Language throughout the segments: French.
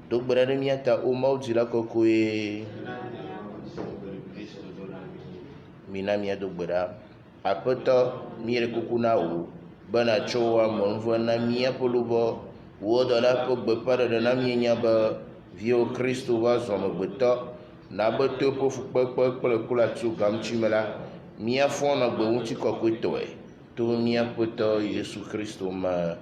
Dogbera miata o maudila kokwe. Mina mia dogbera. Apeto mire kukuna o. Bana chowa monvo na mia polubo. Wodo la pogbe para de na mia nyaba. Vio Christo va zono beto. Na beto po fukpekpe kple kula tsu gamchimela. Mia fona gbe unti kokwe toe. To mia poto Yesu Christo ma.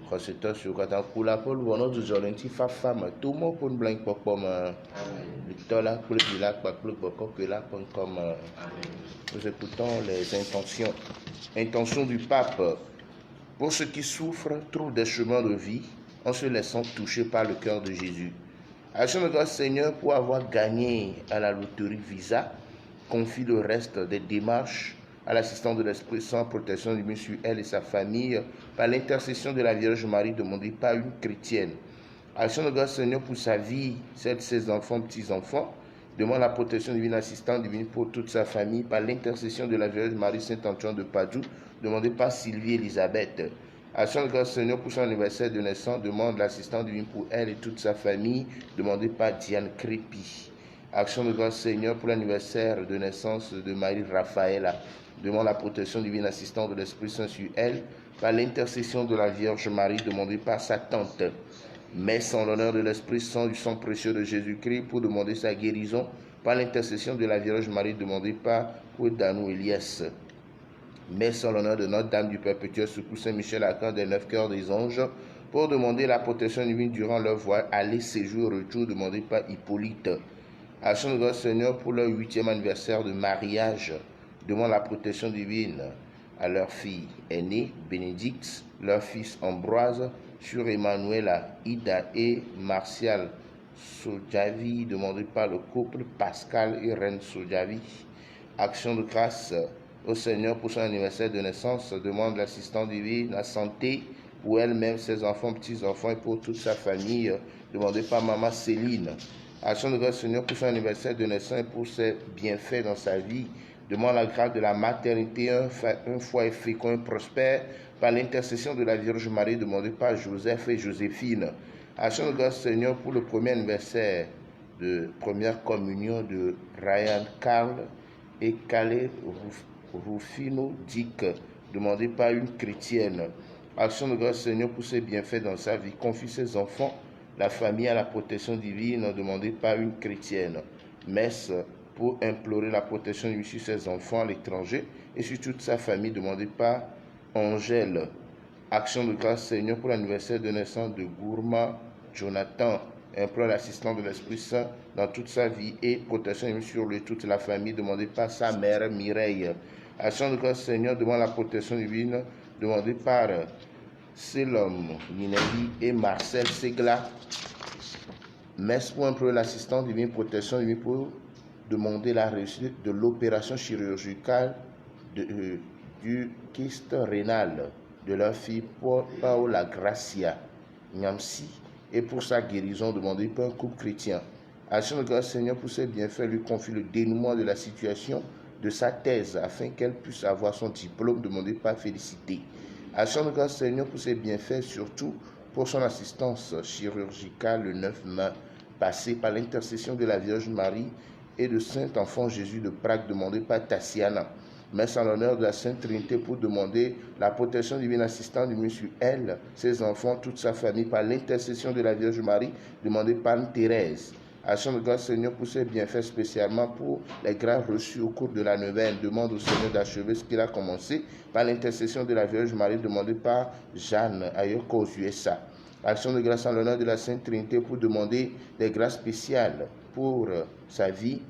Khosita sur kata kula pol wono du zolenti fa fama. Tout mon pon blank pokpom. Victola kule bila kwa kule boko que la pon comme. Nous écoutons les intentions du pape. Pour ceux qui souffrent, trouvent des chemins de vie en se laissant toucher par le cœur de Jésus. Action de grâce Seigneur pour avoir gagné à la loterie Visa, confie le reste des démarches à l'assistance de l'Esprit Saint, protection divine sur elle et sa famille, par l'intercession de la Vierge Marie demandée par une chrétienne. Action de grâce Seigneur pour sa vie, celle de ses enfants, petits-enfants, demande la protection divine, assistante divine pour toute sa famille, par l'intercession de la Vierge Marie Saint-Antoine de Padoue, demandée par Sylvie Elisabeth. Action de grâce Seigneur pour son anniversaire de naissance, demande l'assistance divine pour elle et toute sa famille, demandée par Diane Crépi. Action de grâce Seigneur pour l'anniversaire de naissance de Marie Raphaëla, demande la protection divine, assistante de l'Esprit Saint sur elle, par l'intercession de la Vierge Marie, demandée par sa tante. Messe en l'honneur de l'Esprit Saint du sang précieux de Jésus-Christ pour demander sa guérison, par l'intercession de la Vierge Marie, demandée par Ouedanou Elias. Messe en l'honneur de Notre-Dame du Perpétuel Secours Saint-Michel Archange des 9 cœurs des anges, pour demander la protection divine durant leur voyage, aller, séjour, retour, demandé par Hippolyte. Action de grâce Seigneur pour leur 8e anniversaire de mariage, demande la protection divine à leur fille aînée, Bénédicte, leur fils Ambroise, sur Emmanuela, Ida et Martial Sojavi, demandé par le couple Pascal et Reine Sojavi. Action de grâce au Seigneur pour son anniversaire de naissance, demande l'assistance divine, la santé pour elle-même, ses enfants, petits-enfants et pour toute sa famille, demandé par Maman Céline. Action de grâce Seigneur pour son anniversaire de naissance et pour ses bienfaits dans sa vie, demande la grâce de la maternité, un foyer fécond et prospère, par l'intercession de la Vierge Marie, demandée par Joseph et Joséphine. Action de grâce Seigneur pour le premier anniversaire de première communion de Ryan Carl et Calais Rufino Dick, demandé par une chrétienne. Action de grâce Seigneur pour ses bienfaits dans sa vie, confie ses enfants, la famille à la protection divine, demandée par une chrétienne. Messe pour implorer la protection divine sur ses enfants à l'étranger et sur toute sa famille, demandée par Angèle. Action de grâce Seigneur pour l'anniversaire de naissance de Gourma Jonathan, implore l'assistance de l'Esprit Saint dans toute sa vie et protection divine sur lui, toute la famille, demandée par sa mère Mireille. Action de grâce Seigneur demande la protection divine, demandée par Selom Minevi et Marcel Segla. Messe pour implorer l'assistance divine, protection divine pour demander la réussite de l'opération chirurgicale du kyste rénal de leur fille Paola Gracia Nyamsi et pour sa guérison demandée par un couple chrétien. Action de grâce Seigneur pour ses bienfaits, lui confie le dénouement de la situation de sa thèse afin qu'elle puisse avoir son diplôme demandé par Félicité. Action de grâce Seigneur pour ses bienfaits, surtout pour son assistance chirurgicale le 9 mai passé par l'intercession de la Vierge Marie et de Saint-Enfant Jésus de Prague demandé par Tassiana. Messe en l'honneur de la Sainte Trinité pour demander la protection divine assistante divine sur elle, ses enfants, toute sa famille par l'intercession de la Vierge Marie demandée par Thérèse. Action de grâce Seigneur pour ses bienfaits, spécialement pour les grâces reçues au cours de la neuvaine. Demande au Seigneur d'achever ce qu'il a commencé par l'intercession de la Vierge Marie demandée par Jeanne Ayoko aux USA. Action de grâce en l'honneur de la Sainte Trinité pour demander des grâces spéciales pour sa vie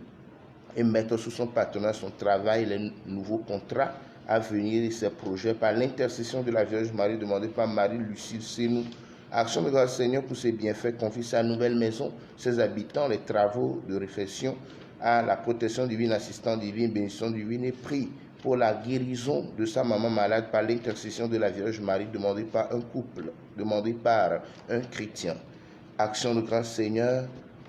et mettre sous son patronat son travail, les nouveaux contrats à venir et ses projets par l'intercession de la Vierge Marie demandée par Marie-Lucille Senou. Action de grâce Seigneur pour ses bienfaits, confie sa nouvelle maison, ses habitants, les travaux de réfection à la protection divine, assistance divine, bénédiction divine et prie pour la guérison de sa maman malade par l'intercession de la Vierge Marie demandée par un couple, demandée par un chrétien. Action de grâce Seigneur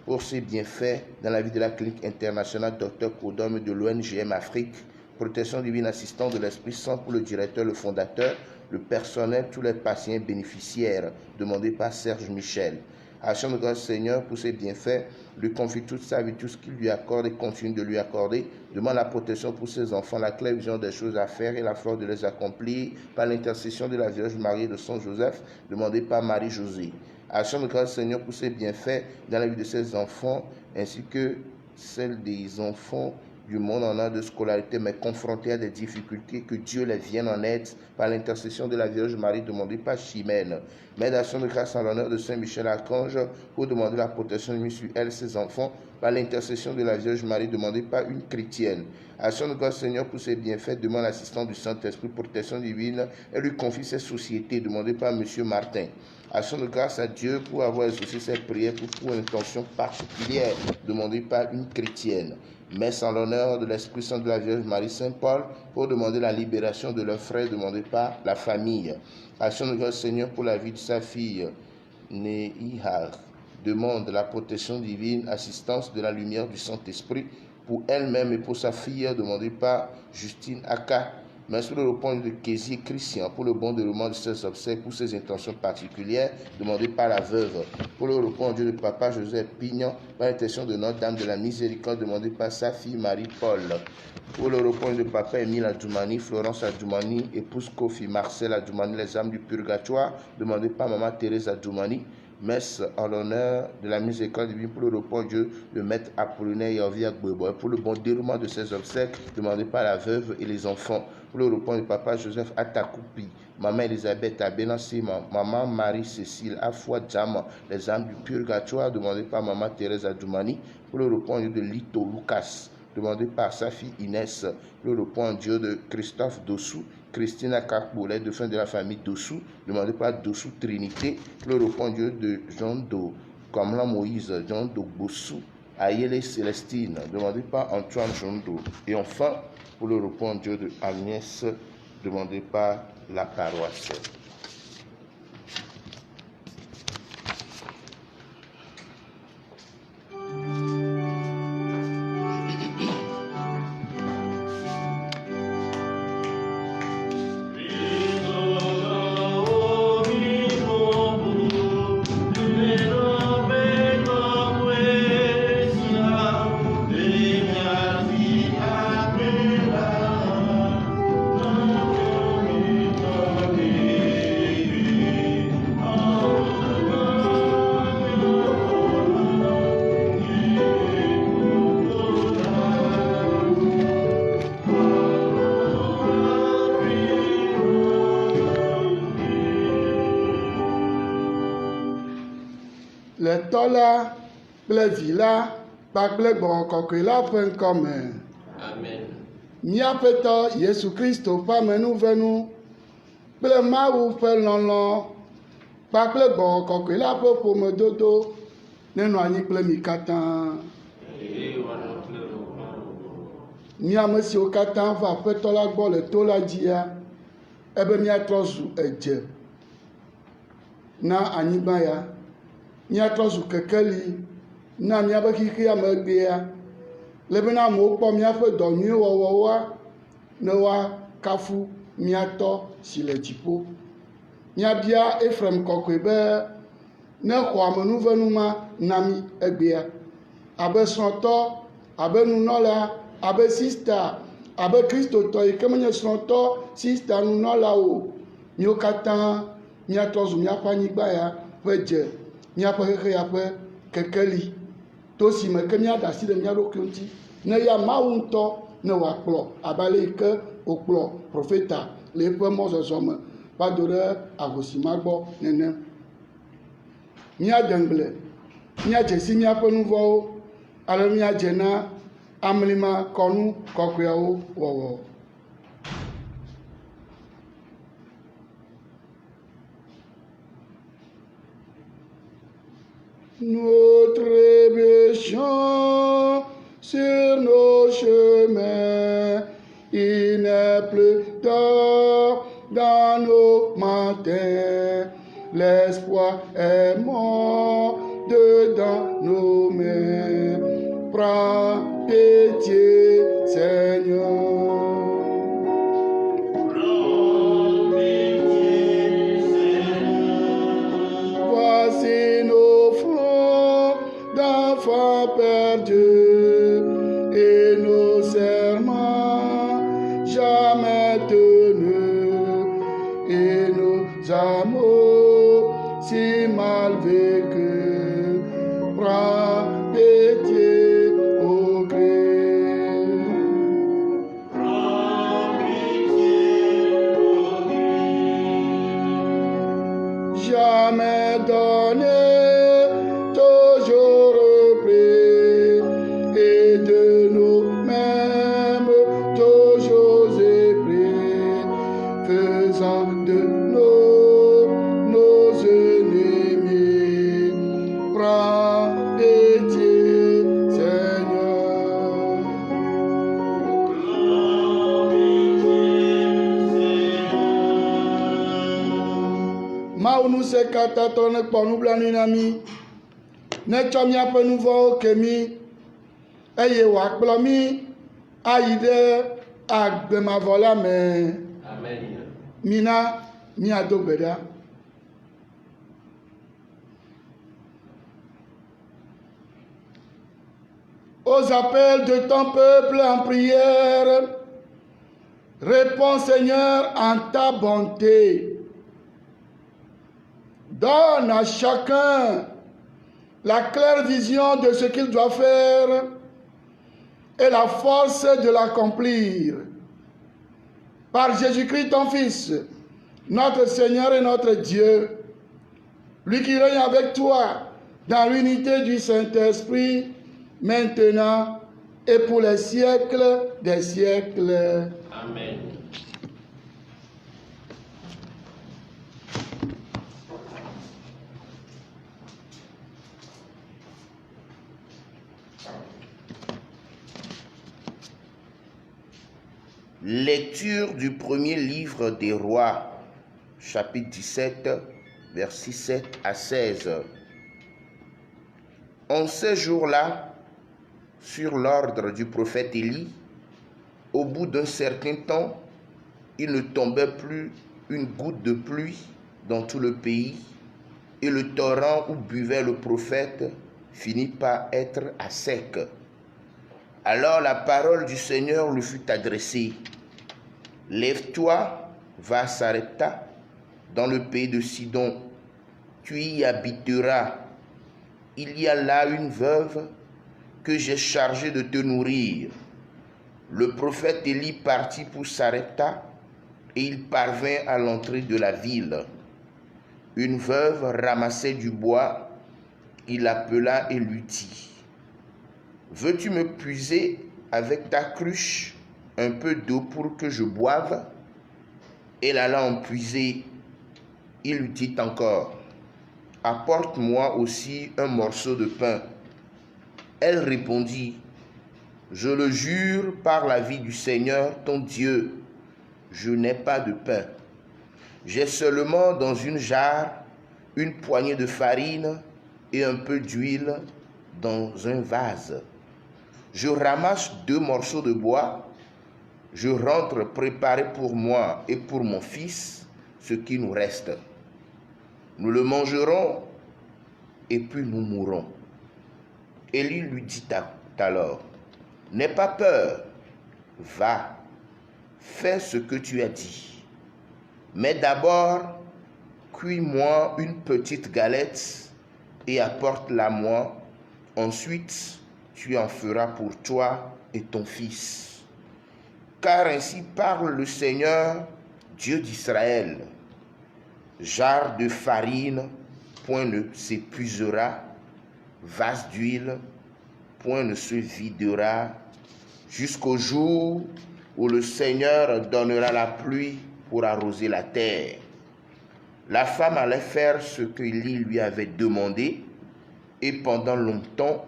pour ses bienfaits dans la vie de la clinique internationale Dr Kodom de l'ONGM Afrique, protection divine, assistance de l'Esprit Saint pour le directeur, le fondateur, le personnel, tous les patients bénéficiaires, demandé par Serge Michel. Action de grâce Seigneur pour ses bienfaits, lui confie toute sa vie, tout ce qu'il lui accorde et continue de lui accorder. Demande la protection pour ses enfants, la claire vision des choses à faire et la force de les accomplir par l'intercession de la Vierge Marie et de Saint Joseph, demandé par Marie-Josée. Action de grâce Seigneur pour ses bienfaits dans la vie de ses enfants ainsi que celle des enfants du monde en âge de scolarité, mais confrontés à des difficultés, que Dieu les vienne en aide par l'intercession de la Vierge Marie, demandée par Chimène. Mère d'action de grâce en l'honneur de Saint Michel Archange, pour demander la protection de sur elle, ses enfants, par l'intercession de la Vierge Marie, demandée par une chrétienne. Action de grâce Seigneur pour ses bienfaits, demande l'assistance du Saint-Esprit, protection divine, et lui confie ses sociétés, demandée par M. Martin. Action de grâce à Dieu pour avoir exaucé ses prières pour une intention particulière, demandée par une chrétienne. Messe en l'honneur de l'Esprit Saint de la Vierge Marie Saint-Paul pour demander la libération de leurs frères demandés par la famille. Action de grâce Seigneur pour la vie de sa fille, Neihar. Demande la protection divine, assistance de la lumière du Saint-Esprit pour elle-même et pour sa fille demandée par Justine Aka. Mais sur le repos de Kézi Christian, pour le bon déroulement de ses obsèques, pour ses intentions particulières, demandées par la veuve. Pour le repos en Dieu de papa Joseph Pignon, par l'intention de Notre-Dame de la Miséricorde, demandée par sa fille Marie-Paul. Pour le repos de papa Émile Adjoumani, Florence Adjoumani, épouse Kofi Marcel Adjoumani, les âmes du purgatoire, demandées par maman Thérèse Adjoumani. Messe en l'honneur de la miséricorde divine pour le repos en Dieu de maître Apollinaire Yavia Gbebo, pour le bon déroulement de ses obsèques demandées par la veuve et les enfants, pour le repos de papa Joseph Atakoupi, maman Elisabeth Abenassima, maman Marie-Cécile Afwa Djama, les âmes du purgatoire demandées par maman Thérèse Adjoumani, pour le repos en Dieu de Lito Lucas, demandé par sa fille Inès, le repos en Dieu de Christophe Dossou, Christina Kakboulet, de fin de la famille Dossou, demandé par Dossou Trinité, le repos en Dieu de Jean Do, Kamla Moïse, Jean Do Bossou, Ayele Célestine, demandé par Antoine Jondo. Et enfin, pour le repos en Dieu de Agnès, demandé par la paroisse. Le tɔ la kple vi la kpakple gbɔgbɔ kɔkɔe la ƒe ŋkɔ me. Amen. Míaƒe tɔ Yesu Kristo ƒe amenuvenu kple Mawu ƒe lɔlɔ̃ kpakple gbɔgbɔ kɔkɔe la ƒe ƒomedodo nenɔ anyi kple mi katã. Mi ame siwo katã va Aƒetɔ la gbɔ le to la dzia, ebe míatrɔ zu edze na anyigba ya. Míatrɔ zu kekeli na míaƒe xixia megbea, le bena amewo kpɔ míaƒe dɔ nyui wɔwɔwoa ne woakafu míatɔ si le dziƒo. Míabia Efraim kɔkɔe be ne xɔ amenuvenu ma na mi egbea, abe srɔ̃tɔ, abe nunɔla, abe sista, abe kristotɔ yi ke menye srɔ̃tɔ, sista, nunɔla o, míwo katã míatrɔ zu míaƒe anyigba ya ƒe dze, míaƒe xexe ya ƒe kekeli, to si me ke míaɖe asi ɖe mía ɖokui ŋuti, ne ya Mawu ŋutɔ ne wòakplɔ abe ale yi ke wòkplɔ profeta le eƒe mɔzɔzɔ me va do ɖe ahosi ma gbɔ nene. Míaɖe ŋgble, míadze si míaƒe nu vɔ̃wo, ale míadze na amlima kɔnu kɔkɔeawo wɔwɔ. Notre péchant sur nos chemins, il n'est plus tard dans nos matins, l'espoir est mort dedans nos mains. Prends pitié, Seigneur. amours si mal vécus. Prends pitié au Christ. Prends pitié au Christ. Jamais donné, toujours repris, et de nous-mêmes toujours épris, faisant de nos ennemis. Prends pitié, Seigneur. Prends pitié, Seigneur. Mawu nu se katã tɔ ne kpɔ nublanui na mí, ne tsɔ míaƒe nu vɔ̃wo ke mí, eye wòakplɔ mí ayi ɖe agbe mavɔ la me. Amen. Mina míado gbe ɖa. Aux appels de ton peuple en prière, réponds Seigneur en ta bonté. Donne à chacun la claire vision de ce qu'il doit faire et la force de l'accomplir. Par Jésus-Christ, ton Fils, notre Seigneur et notre Dieu, lui qui règne avec toi dans l'unité du Saint-Esprit, maintenant et pour les siècles des siècles. Amen. Lecture du premier livre des rois, chapitre 17, versets 7 à 16. En ces jours-là, sur l'ordre du prophète Élie, au bout d'un certain temps, il ne tombait plus une goutte de pluie dans tout le pays, et le torrent où buvait le prophète finit par être à sec. Alors la parole du Seigneur lui fut adressée. Lève-toi, va à Sarepta, dans le pays de Sidon. Tu y habiteras. Il y a là une veuve que j'ai chargée de te nourrir. Le prophète Élie partit pour Sarepta et il parvint à l'entrée de la ville. Une veuve ramassait du bois. Il l'appela et lui dit: veux-tu me puiser avec ta cruche un peu d'eau pour que je boive? Elle alla en puiser. Il lui dit encore: apporte-moi aussi un morceau de pain. Elle répondit: je le jure par la vie du Seigneur ton Dieu, je n'ai pas de pain. J'ai seulement dans une jarre une poignée de farine et un peu d'huile dans un vase. Je ramasse 2 morceaux de bois, je rentre préparer pour moi et pour mon fils ce qui nous reste. Nous le mangerons et puis nous mourrons. Élie lui dit alors: n'aie pas peur, va, fais ce que tu as dit. Mais d'abord, cuis-moi une petite galette et apporte-la-moi. Ensuite, tu en feras pour toi et ton fils. Car ainsi parle le Seigneur, Dieu d'Israël. Jarre de farine, point ne s'épuisera, vase d'huile, point ne se videra, jusqu'au jour où le Seigneur donnera la pluie pour arroser la terre. La femme allait faire ce que Élie lui avait demandé, et pendant longtemps,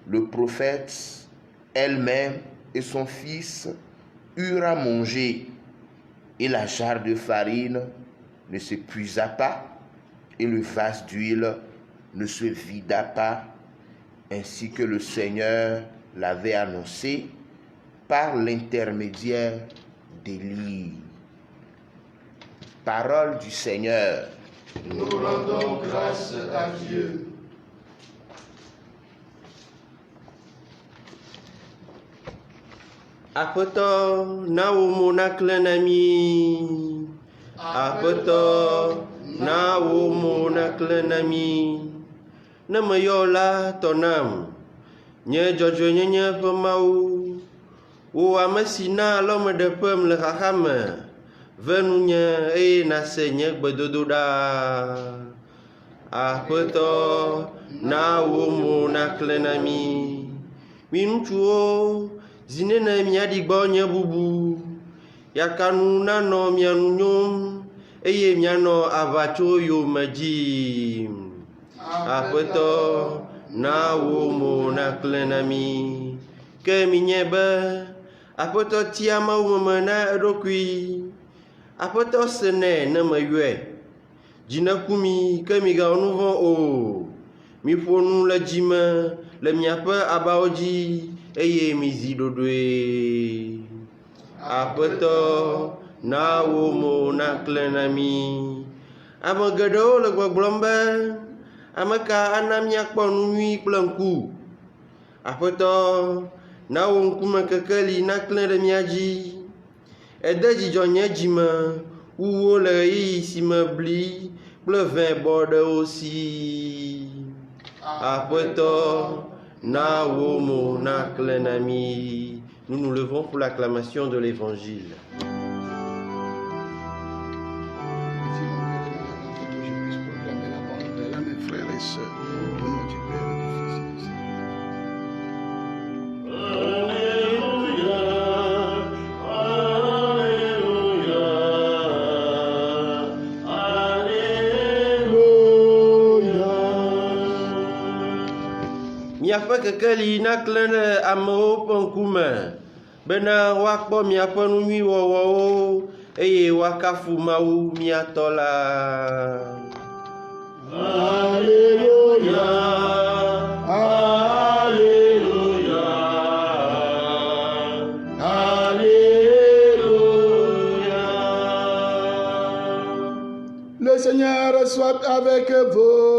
le prophète, elle-même et son fils eurent à manger, et la jarre de farine ne s'épuisa pas, et le vase d'huile ne se vida pas, ainsi que le Seigneur l'avait annoncé par l'intermédiaire d'Élie. Parole du Seigneur. Nous rendons grâce à Dieu. Apoto na wo monakle na mi. Apeto na womo na klenami. Na meyola tonam. Nye jojo nye pemau. Wo amesina lome de pem le hahame. Venunya na senye gbedododa. Apeto na womo na klenami. Minchuo zinene miadigbo nye bubu. Yakanu nano mianu nyom. Eye miano avacho yo majim. Apeto na womo na klenami. Ke minyebe. Apeto tiama umemena edokui. Apeto sene na mayue. Jina kumi ke miga onuvon o. Mi fonu la jima. Le miape abaoji. Eye mizi dodwe. Apeto na womo na klenami. Amagado le gwaglombe. Amaka anamia kponui kplanku. Apeto na wonkume kekeli na klen de miaji. Edeji jonye jima. Uwo le yi si mebli. Plevin borde aussi. Apeto na womo na klenami. Nous nous levons pour l'acclamation de l'évangile. Miape kekeli na klene amo penkume. Bena wakpo miape numi wowo. Eye wakafu mau miatola. Alléluia. Alléluia. Alléluia. Le Seigneur soit avec vous.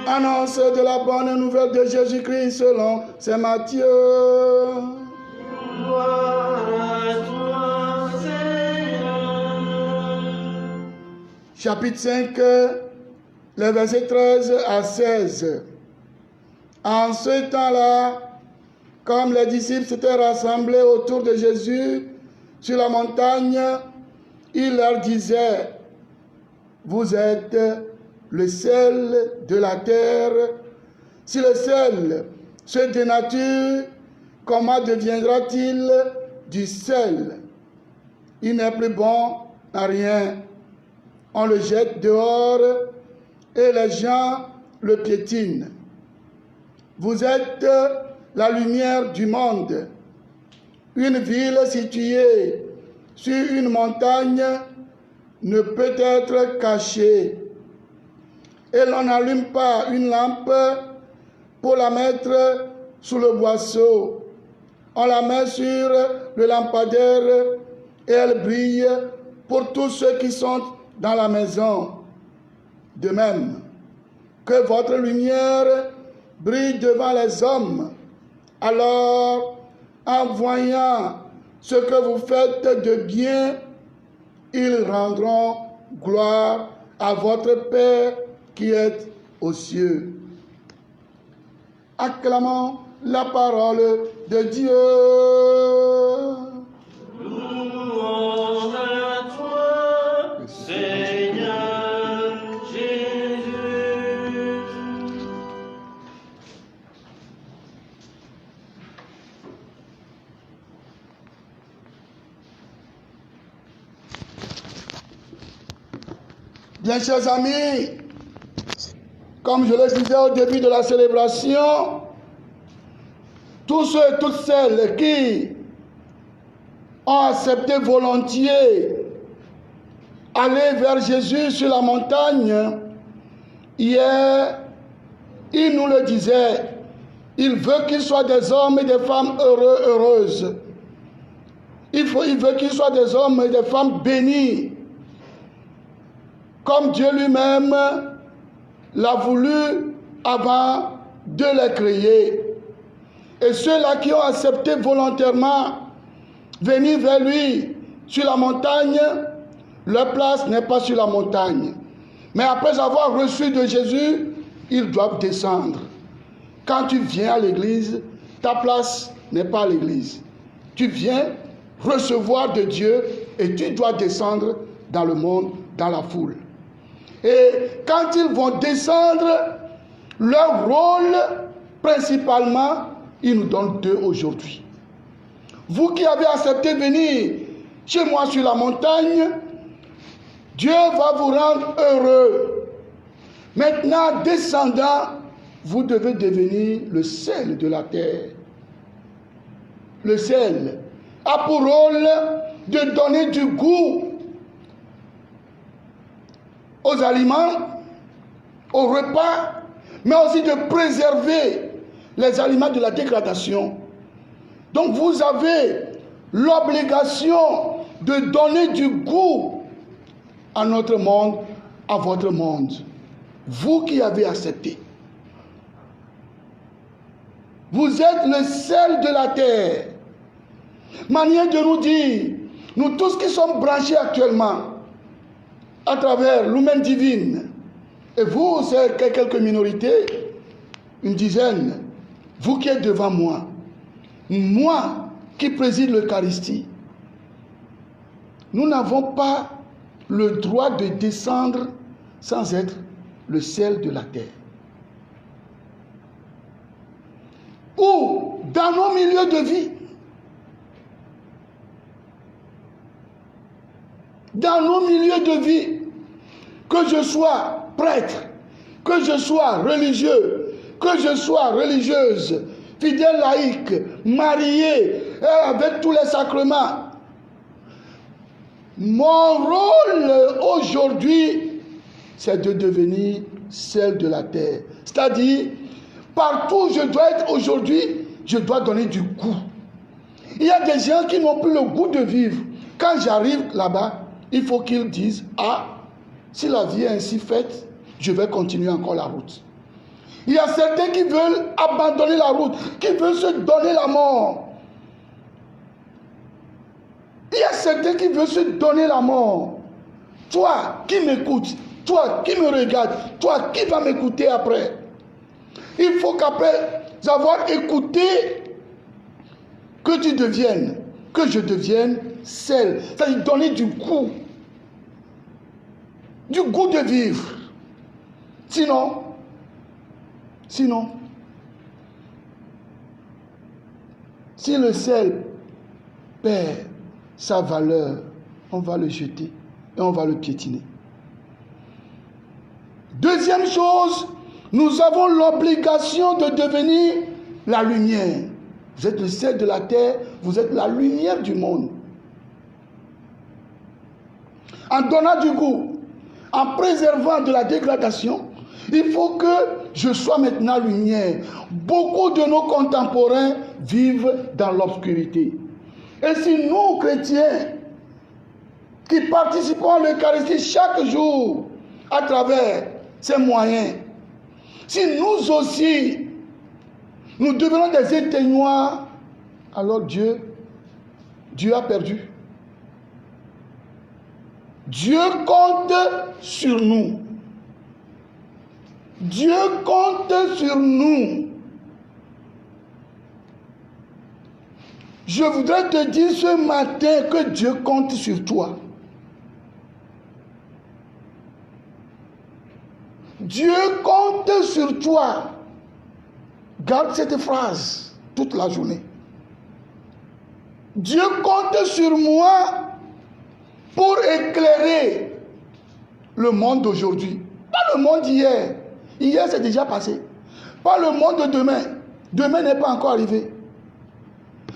Annonce de la bonne nouvelle de Jésus-Christ selon saint Matthieu. Gloire à toi, Seigneur. Chapitre 5, les versets 13 à 16. En ce temps-là, comme les disciples s'étaient rassemblés autour de Jésus sur la montagne, il leur disait, « Vous êtes le sel de la terre. Si le sel se dénature, comment deviendra-t-il du sel? Il n'est plus bon à rien. On le jette dehors et les gens le piétinent. Vous êtes la lumière du monde. Une ville située sur une montagne ne peut être cachée. Et l'on n'allume pas une lampe pour la mettre sous le boisseau. On la met sur le lampadaire et elle brille pour tous ceux qui sont dans la maison. De même, que votre lumière brille devant les hommes. Alors, en voyant ce que vous faites de bien, ils rendront gloire à votre Père qui est aux cieux. Acclamons la parole de Dieu. Louange à toi, Seigneur Jésus. Bien, chers amis, comme je le disais au début de la célébration, tous ceux et toutes celles qui ont accepté volontiers aller vers Jésus sur la montagne, hier, il nous le disait, il veut qu'ils soient des hommes et des femmes heureux, heureuses. Il veut qu'ils soient des hommes et des femmes bénis, comme Dieu lui-même l'a voulu avant de les créer. Et ceux-là qui ont accepté volontairement venir vers lui sur la montagne, leur place n'est pas sur la montagne. Mais après avoir reçu de Jésus, ils doivent descendre. Quand tu viens à l'église, ta place n'est pas à l'église. Tu viens recevoir de Dieu et tu dois descendre dans le monde, dans la foule. Et quand ils vont descendre, leur rôle, principalement, ils nous donnent deux aujourd'hui. Vous qui avez accepté de venir chez moi sur la montagne, Dieu va vous rendre heureux. Maintenant, descendant, vous devez devenir le sel de la terre. Le sel a pour rôle de donner du goût aux aliments, aux repas, mais aussi de préserver les aliments de la dégradation. Donc vous avez l'obligation de donner du goût à notre monde, à votre monde. Vous qui avez accepté. Vous êtes le sel de la terre. Manière de nous dire, nous tous qui sommes branchés actuellement à travers l'humaine divine, et vous, c'est quelques minorités, une dizaine, vous qui êtes devant moi, moi qui préside l'Eucharistie, nous n'avons pas le droit de descendre sans être le sel de la terre. Ou dans nos milieux de vie, que je sois prêtre, que je sois religieux, que je sois religieuse, fidèle laïque, marié, avec tous les sacrements, mon rôle aujourd'hui, c'est de devenir sel de la terre. C'est-à-dire, partout où je dois être aujourd'hui, je dois donner du goût. Il y a des gens qui n'ont plus le goût de vivre. Quand j'arrive là-bas, il faut qu'ils disent, ah, si la vie est ainsi faite, je vais continuer encore la route. Il y a certains qui veulent abandonner la route, qui veulent se donner la mort. Il y a certains qui veulent se donner la mort. Toi qui m'écoutes, toi qui me regardes, toi qui vas m'écouter après. Il faut qu'après avoir écouté, que tu deviennes, que je devienne sel. C'est-à-dire donner du goût de vivre. Sinon, si le sel perd sa valeur, on va le jeter et on va le piétiner. Deuxième chose, nous avons l'obligation de devenir la lumière. Vous êtes le sel de la terre, vous êtes la lumière du monde. En donnant du goût, en préservant de la dégradation, il faut que je sois maintenant lumière. Beaucoup de nos contemporains vivent dans l'obscurité. Et si nous, chrétiens, qui participons à l'Eucharistie chaque jour à travers ces moyens, si nous aussi, nous devenons des éteignoirs, alors Dieu a perdu. Dieu compte sur nous. Dieu compte sur nous. Je voudrais te dire ce matin que Dieu compte sur toi. Dieu compte sur toi. Garde cette phrase toute la journée. Dieu compte sur moi pour éclairer le monde d'aujourd'hui. Pas le monde d'hier. Hier, c'est déjà passé. Pas le monde de demain. Demain n'est pas encore arrivé.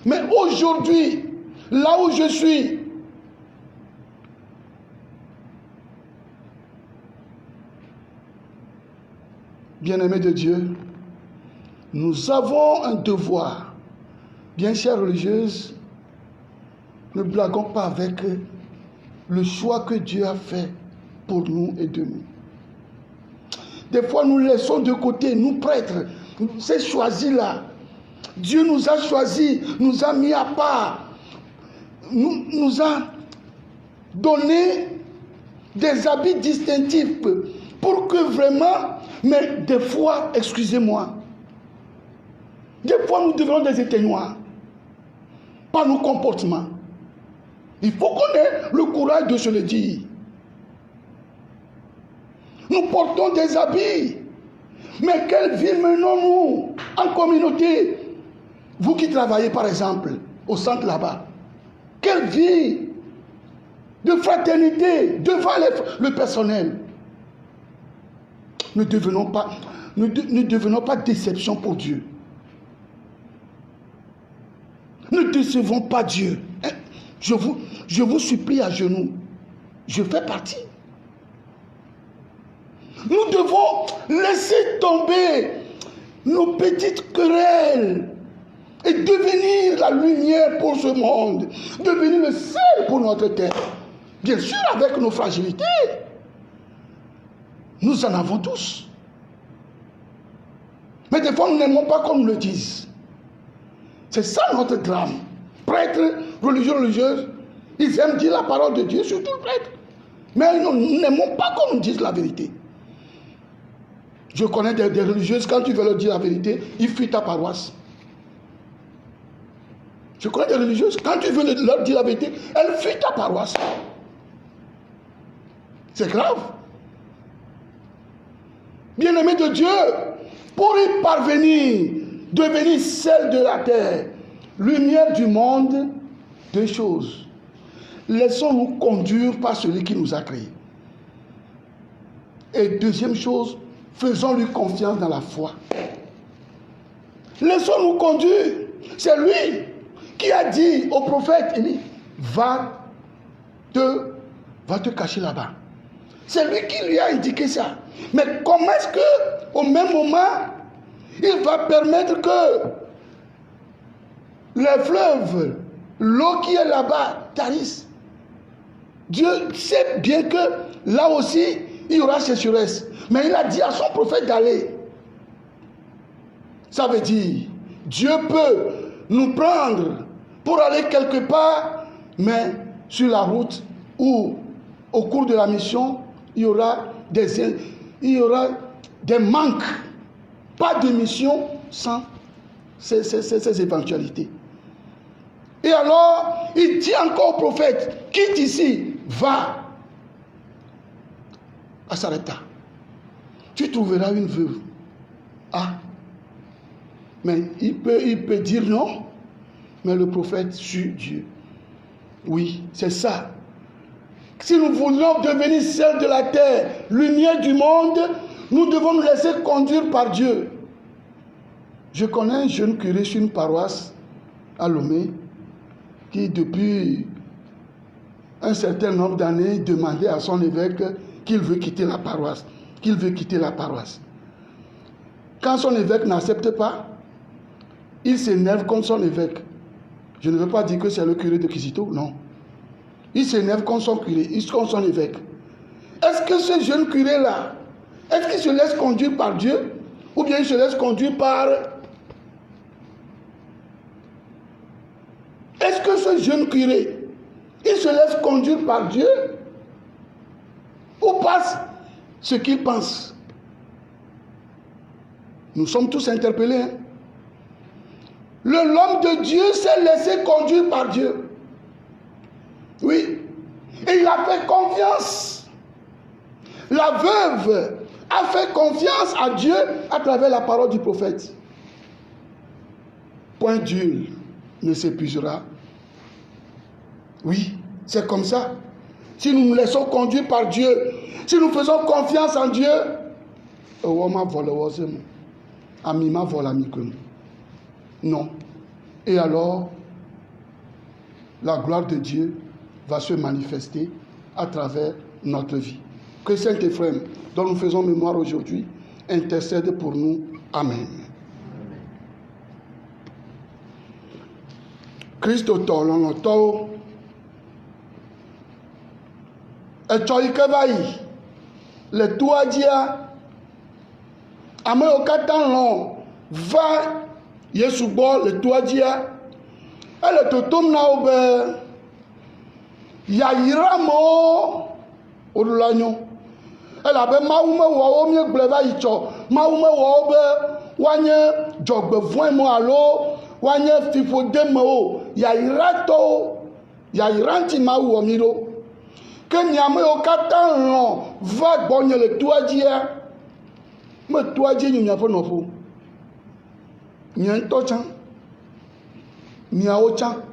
Mais aujourd'hui, là où je suis, bien-aimés de Dieu, nous avons un devoir. Bien chères religieuses, ne blaguons pas avec le choix que Dieu a fait pour nous et de nous. Des fois, nous laissons de côté, nous prêtres, ces choisis-là. Dieu nous a choisis, nous a mis à part, nous a donné des habits distinctifs pour que vraiment, mais des fois, excusez-moi, des fois nous devenons des éteignoirs par nos comportements. Il faut qu'on ait le courage de se le dire. Nous portons des habits, mais quelle vie menons-nous en communauté? Vous qui travaillez par exemple au centre là-bas, quelle vie de fraternité devant le personnel. Ne devenons pas déception pour Dieu. Ne décevons pas Dieu. Je vous supplie à genoux. Je fais partie. Nous devons laisser tomber nos petites querelles et devenir la lumière pour ce monde, devenir le sel pour notre terre. Bien sûr, avec nos fragilités. Nous en avons tous. Mais des fois, nous n'aimons pas qu'on nous le dise. C'est ça notre drame. Prêtres, religieux, religieuses, ils aiment dire la parole de Dieu, surtout le prêtre. Mais nous n'aimons pas qu'on nous dise la vérité. Je connais des religieuses, quand tu veux leur dire la vérité, ils fuient ta paroisse. Je connais des religieuses, quand tu veux leur dire la vérité, elles fuient ta paroisse. C'est grave. Bien-aimés de Dieu, pour y parvenir, devenir celle de la terre, lumière du monde, deux choses. Laissons-nous conduire par celui qui nous a créés. Et deuxième chose, faisons-lui confiance dans la foi. Laissons-nous conduire. C'est lui qui a dit au prophète Élie, va te cacher là-bas. C'est lui qui lui a indiqué ça. Mais comment est-ce que, au même moment, il va permettre que les fleuves, l'eau qui est là-bas, tarisse? Dieu sait bien que là aussi, il y aura sécheresse. Mais il a dit à son prophète d'aller. Ça veut dire, Dieu peut nous prendre pour aller quelque part, mais sur la route ou au cours de la mission, il y aura des manques. Pas de mission sans ces éventualités. Et alors, il dit encore au prophète, quitte ici, va à Sarepta. Tu trouveras une veuve. Ah, mais il peut dire non, mais le prophète suit Dieu. Oui, c'est ça. Si nous voulons devenir celle de la terre, lumière du monde, nous devons nous laisser conduire par Dieu. Je connais un jeune curé sur une paroisse à Lomé qui, depuis un certain nombre d'années, demandait à son évêque qu'il veut quitter la paroisse. Quand son évêque n'accepte pas, il s'énerve contre son évêque. Je ne veux pas dire que c'est le curé de Kizito, non. Il s'énerve contre son curé, contre son évêque. Est-ce que ce jeune curé-là, est-ce qu'il se laisse conduire par Dieu ou bien il se laisse conduire par... Est-ce que ce jeune curé, il se laisse conduire par Dieu ou par ce qu'il pense? Nous sommes tous interpellés. Hein? L'homme de Dieu s'est laissé conduire par Dieu. Oui. Et il a fait confiance. La veuve a fait confiance à Dieu à travers la parole du prophète. Point d'huile ne s'épuisera. Oui, c'est comme ça. Si nous nous laissons conduire par Dieu, si nous faisons confiance en Dieu, non. Et alors, la gloire de Dieu va se manifester à travers notre vie. Que Saint-Éphrem, dont nous faisons mémoire aujourd'hui, intercède pour nous. Amen. Christ tolo etoikevayi le toadia ame okatan long va Yesu gbɔ le toa dzia ele totom na wo be yayra amewo woɖo la nyo elabe Mawu mewɔ wo miegblẽ va yi tsɔ Mawu mewɔ wo be woanye dzɔgbevɔ̃emewo alo woanye fiƒodemewo yayratɔwo yayra ŋuti Mawu wɔ mi ɖo ke nye ame yiwo katã lɔ̃ va gbɔnye le toa dzia me toa dzi nye miaƒe nɔƒo nye ŋutɔ tsã miawo tsã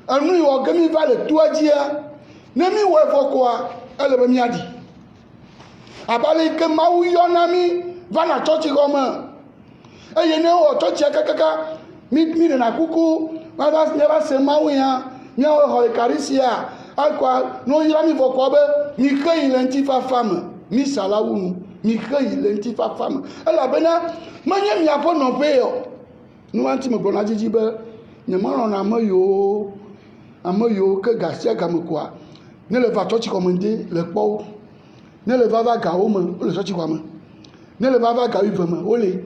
enu yi wɔ ge mi va le toa dzia ne mi wɔe vɔ koa ele be miaɖi abale yi ke Mawu yɔna mi vana tsɔtsi xɔme eye ne wɔ tsɔtsia kakaka mi ɖena kuku miava se Mawu ya miawo xɔ ekaɖisia akɔa ne woyra mi vɔ koa be mi xe yi le ŋutifafa me mi sala wu nu mi xe yi le ŋutifafa me elabena menye miaƒe nɔƒe o nu ŋuti megblɔna dzidzi be nyemelɔ̃na ame yiwo ke ga sia game koa ne le va tsɔtsi xɔme de le kpɔwo ne le va gawo me wole tsɔtsi xɔme ne le va ga wuive me wole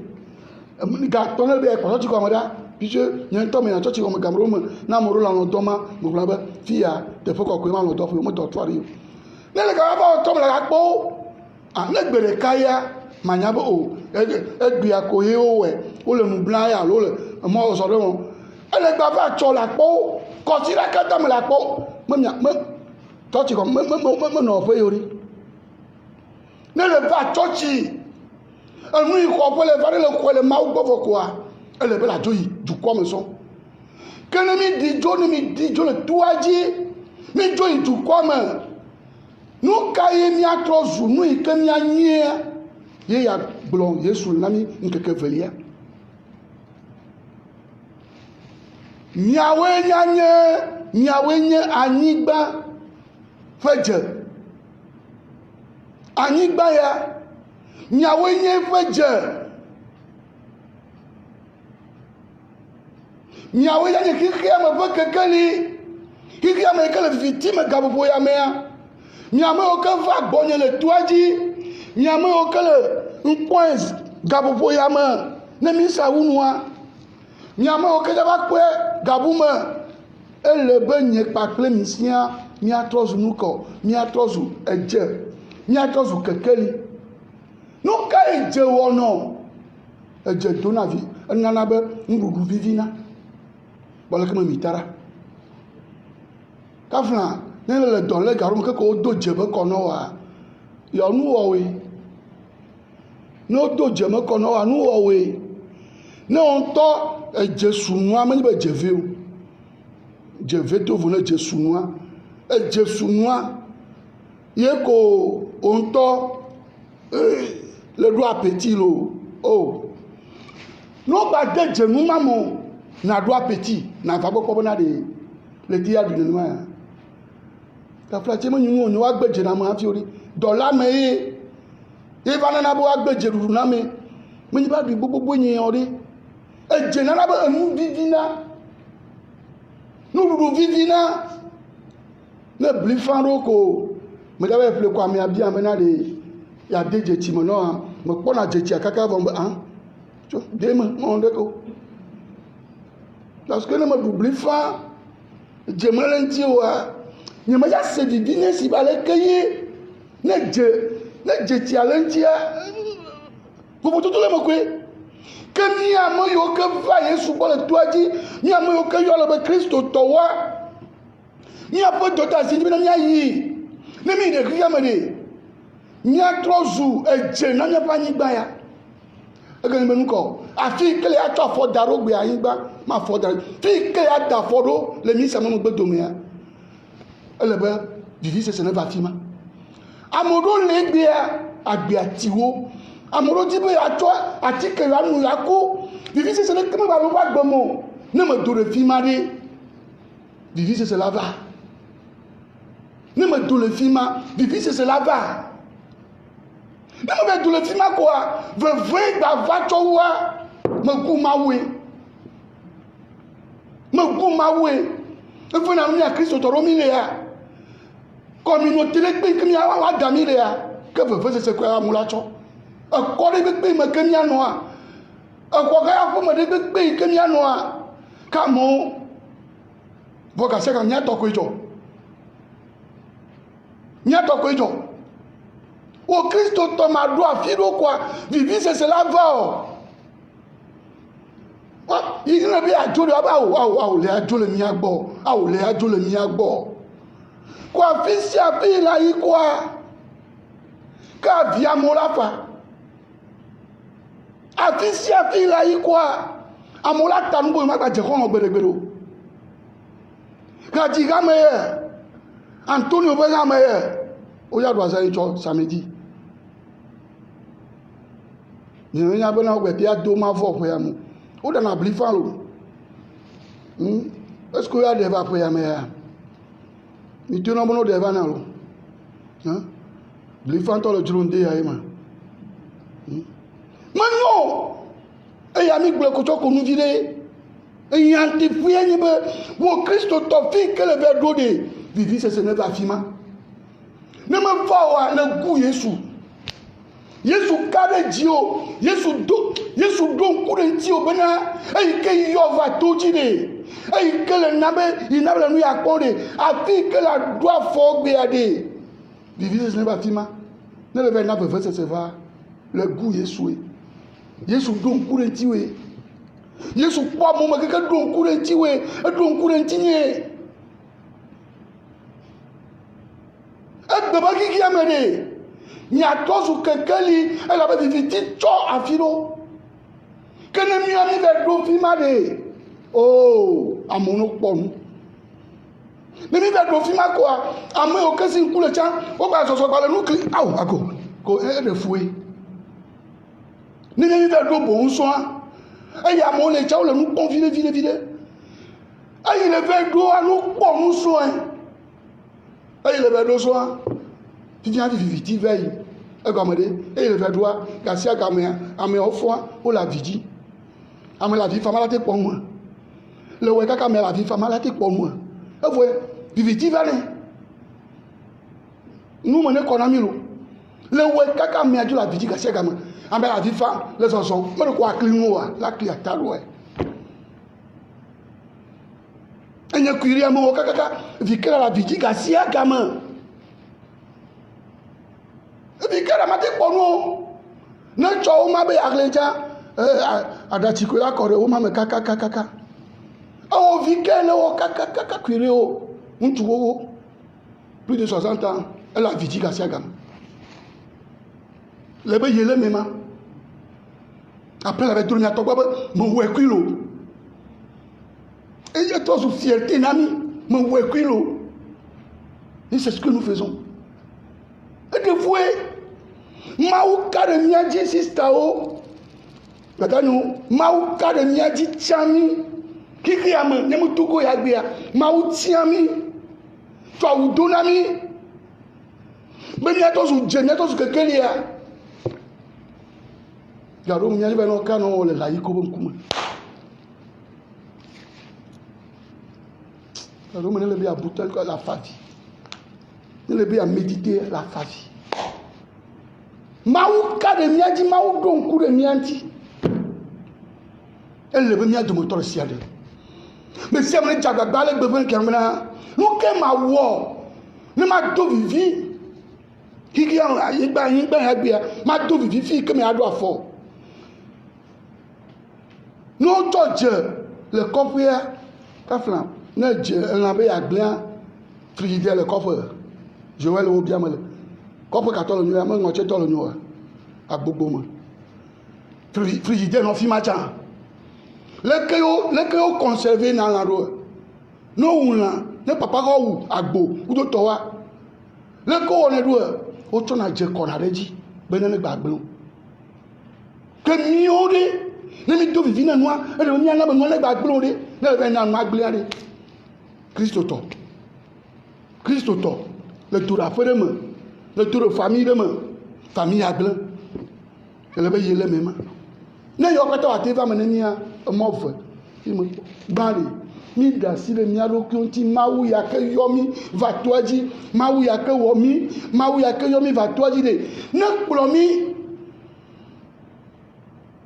gatɔ ne be ekpɔ tsɔtsi xɔme ɖa puisque nye ŋutɔ menya tsɔtsi xɔme game ɖewo me na ame ɖewo le alɔ dɔ ma megblɔna be fiya teƒe kɔkɔe ma alɔ dɔ ƒo womedɔ trɔ ɖi o ne le gava va tɔ me le gakpɔwo ne gbe ɖeka ya manya be o egbea ko ye wowɔe wole nu bla ya alo wole emɔ zɔ ɖe me ele gba va tsɔ le akpɔwo kɔsi ɖeka dame le akpɔwo me tsɔtsi xɔ menɔ ƒe yewo ɖi ne le va tsɔtsi enu yi xɔ ƒe le va ɖe le xɔ le Mawu gbɔ vɔ koa ele be la dzo yi dukɔ me sɔŋ ke ne mi di dzo le toa dzi mi dzo yi dukɔ me nu ka ye miatrɔ zu nu yi ke mianyia ye ya gblɔ Yesu na mi ŋkeke velia miawoe nye anyigba ƒe dze anyigba ya miawoe nye ƒe dze miawoe nye xixea me ƒe kekeli xixea me yi ke le viviti me gaƒoƒo ya mea miame yiwo ke va gbɔnye le toa dzi miame yiwo ke le ŋkpɔe gaƒoƒo ya me ne mi sa wunua miame yiwo ke va kpɔe gabu me ele be nye kpakple mi sia miatrɔ zu nukɔ miatrɔ zu edze miatrɔ zu kekeli nu ka edze wɔnɔ edze dona vi enana be nuɖuɖu vivina bɔleke me mi ta ɖa kafla ne le dɔ le gaɖo me keke wodo dze be kɔ na woa yɔ nuwɔwoe ne wodo dze me kɔ na woa nuwɔwoe ne ŋutɔ edze sunua menye be dzeve o dzeve to vo ne dze sunua edze sunua ye ko ŋutɔ le ɖo apeti lo o no ba de dze nu ma mo na ɖo apeti na va gbɔkpɔ bena de le ti ya ɖi nenema ya kaflatse menyi nu wonye woagbe dze na me hafi wori dɔla me ye va nana be woagbe dze ɖuɖu na me menyi ba ɖui gbogbo nye o ɖe edze nana be enu vivina nuɖuɖu vivina ne bli fã ɖo ko me ɖa be ƒle ko amea bia bena de ya de dzetsi me nɔa me kpɔna dzetsia kaka vɔ be tso de me mɔ ɖe ko parce que ne me ɖu bli fã dze me le ŋuti oa nye me ya se vivi ne si ba le ke ye ne dzetsia le ŋutia vovototo le me koe ke mi ame yiwo ke va Yesu gbɔ le toa dzi mi ame yiwo ke yɔ le be Kristo tɔwoa miaƒe dɔdeasi dzi be ne miayi ne mi ɖe xixea me ɖe miatrɔ zu edze na miaƒe anyigba ya ege be nukɔ afi ke le atsɔ afɔ da ɖo gbe anyigba ma afɔ da fi ke le ada afɔ ɖo le mi sa megbe domea ele be vivi sese ne va fi ma ame ɖewo le gbea agbea tiwo ame ɖewo di be atsɔ atike ya nu ya ko vivi sese ne ke me va lo va gbe mo ne me do ɖe fi ma ɖe vivi sese la va ne me do le fi ma vivi sese la va ne me va do le fi ma koa veve gba va tsɔ woa me gu Mawue efe na nu ya Kristo tɔ ɖo mi le ya communauté le kpe ke mi wa da mi le ya ke veve sese ko ya mu la tsɔ ekɔ ɖe kpe me ke mia nɔa Encore quand vous me dites que il y a noir, comment vous cassez quand il y a ton couillon. Il y a ton couillon. Au Christ, ton mardou a fait quoi? Vivi, c'est cela va. Il ne peut pas jouer le miagbo. Le miagbo. Quoi, fils, il a fait là, quoi? Car via mon lafa. A fils, il a fait là, quoi? A mon la tambo, il m'a pas dit qu'on a besoin. Quand il a meilleur, Antonio Bella meilleur. Où y a droit à samedi. Il y a bien un peu de deux mois pour moi. Où dans la blifan est-ce qu'il y a des débats pour y aller? Il y a des débats dans le blifan dans le jour de l'année. Mais non! Et il y a mis le côté qu'on nous dit. Et il y a un petit peu de Christ au tofi que le verre d'eau de Vivi, c'est ce n'est pas fima. Ne me pas le goût Jésus. Yesu kade dio Yesu don kurenti obena e ke yo va tojide e ke le nabe inabla nu yakode afi ke la doit fo gbe ade Vivi ce n'est pas fima ne le verna peut faire se va le goût Yesu don kurenti we Yesu kwa mo ma ke don kurenti we e don kurenti ni e baba ki amere ni a tozu kekeli elle avait viviti cho afiro kene mi ami ve do fi made oh amono ponu ni mi ve do fi ma ko amo o kesi nkule cha o ba soso gba le nu kli aw ago ko e de fuwe ni mi ve do bo nso e ya mo le cha o le nu pon vile ayi le ve do anu ponu so ayi le ve do so tu viens de vivre veille et comme et le doigt gassia gamia ame ofo o la vidi ame la vie fama la te pour moi le we kaka me la vie fama la te pour moi e voye viviti vale nous mene konami lo le we kaka me aju la vidi gassia gamia ame la vie fama les sonson me ko akli wa la cli atalo e enya kuiri amo kaka vikela la vidi gassia gamia ebi kera mate pono ne cho o ma be aglenja adati ko la kore o ma me kaka o vikele o kaka kwire o ntu wo plus de 60 ans elle a viti gasia gam le be yele mema après la be tourner to baba mo we kwilo et je toi sous fierté nami mo we kwilo et c'est ce que nous faisons. Et de vous, Maou Karemiaji Sistao, Maou Karemiaji Chami, Kikiam, Nemutuko Yagbia, Maou Tiami, Toi Donami, Beniatos ou Genetos Kekelia. Garo Miaji Benokano, le Laïko Kuma. Garo Menele à Boutel, la fati. Ne le bien méditer la famille. Maou Karemia dit Maou don coup de mianti. Elle le bien de moteur siade. Mais si on est déjà dans le besoin qui amena, nous que ma wo, ne ma do vivi. Qui a yeba yabia, ma do vivi fi que me a doit fort. Nous toje le coffre kaflan, ne je n'avait à bien frigidaire le coffre. Joël ou bien mal. Comme quand on a un moitié de l'eau à Bobo. Frigidaire non fi matin. Les cailloux conservés dans la rue. Non, ne papa ou agbo ou de toi. Les cailloux on est doué. Autant à dire qu'on a dit. Ben ne bagblon. Que miode. Ne me doit vivre dans noir. Et le mien n'a pas de bagblon. Ne le ven dans magliade. Christoto. Le tour à faire le tour de famille de famille à blanc. Elle va y aller même. Ne y a pas de temps à mener un mauve. Il me bali. Mida si le miaro qui maou ya que yomi va toi dire maou ya que womi maou ya que yomi va toi dire ne plomi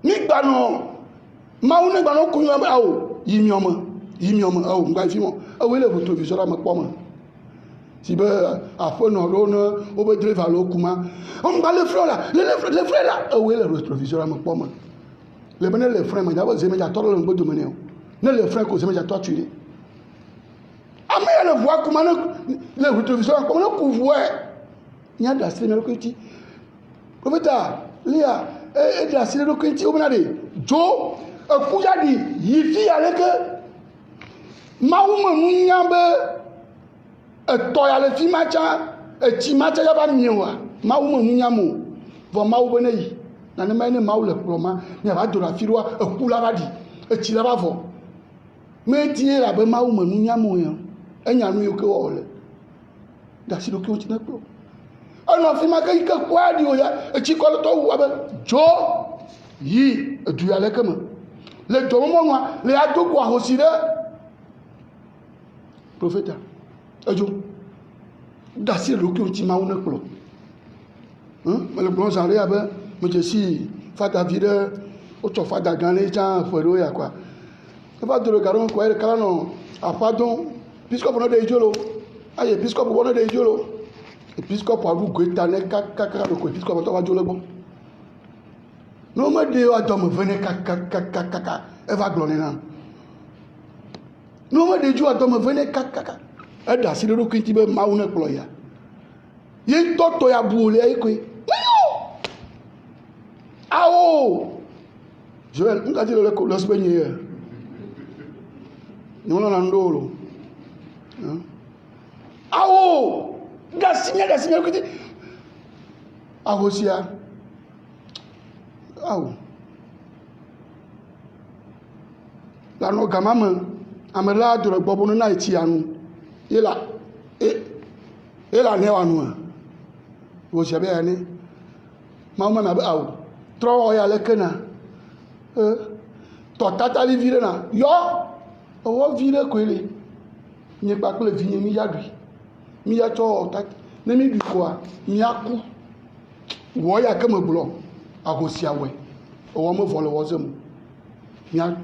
ni banon Maou ne banon kounya aou, yimioma, aou, m'ga fimo, aou le rétroviseur à ma pomme. Si be après non l'on, au be drive à l'eau kuma, on va le frère là, le frère là, aou le rétroviseur à ma pomme. Les bonnes les frères, mais d'abord, j'ai mis à toi le bon domaine. Ne les frères que j'ai mis à toi tuer. Ah, mais le voit comment le rétroviseur, comment le couvre. Il y a de la cinéma qui dit, comme ça, Léa, et de la cinéma qui dit, on a dit, Joe, un coup a dit, il fit avec Maouma Mouniambe, un toy à la fille macha, un timacha yaba miwa, Maouma Mouniamou, va Maoubonei. Na ne maine maou le ploma ne va dora firwa e kula badi e tira ba vo me tie la be maou me nunya mo yan enya nu yo ke wo le da si do ke o ti na pro ana fi ma ka ika kwa di o ya e ti ko to wa be jo yi e du ya le kama le do mo nwa le ado kwa hosire profeta ejo da si do ke o ti maou na pro me le bon sanre ya be je suis fata vide auto fata gane jan fero ya kwa e fa doro garon ko e kala no apadon piscopo no de jolo aye piscopo wono de jolo piscopo aru go tane ka ko piscopo to wa jolo bon no me de o adom vene ka e va glone na no me de ju adom vene ka e da si do kwinti be mawu na klo ya ye toto ya buole e ko awo Joel nka ti le ko lo spe nye ni wona ndolo awo da sinya ko ti awo sia awo la no gamama amela duro gbobo no na ti anu ila ne wanu wo sia be ani mama na be awo trop ya lekena to tatali vire na yo owo vire kwele ni pa ko le vinye mi yadui mi ya to tat ne mi bi ko a mi aku wo ya kama bulo agosi awe owo mo vole wo zemu mi a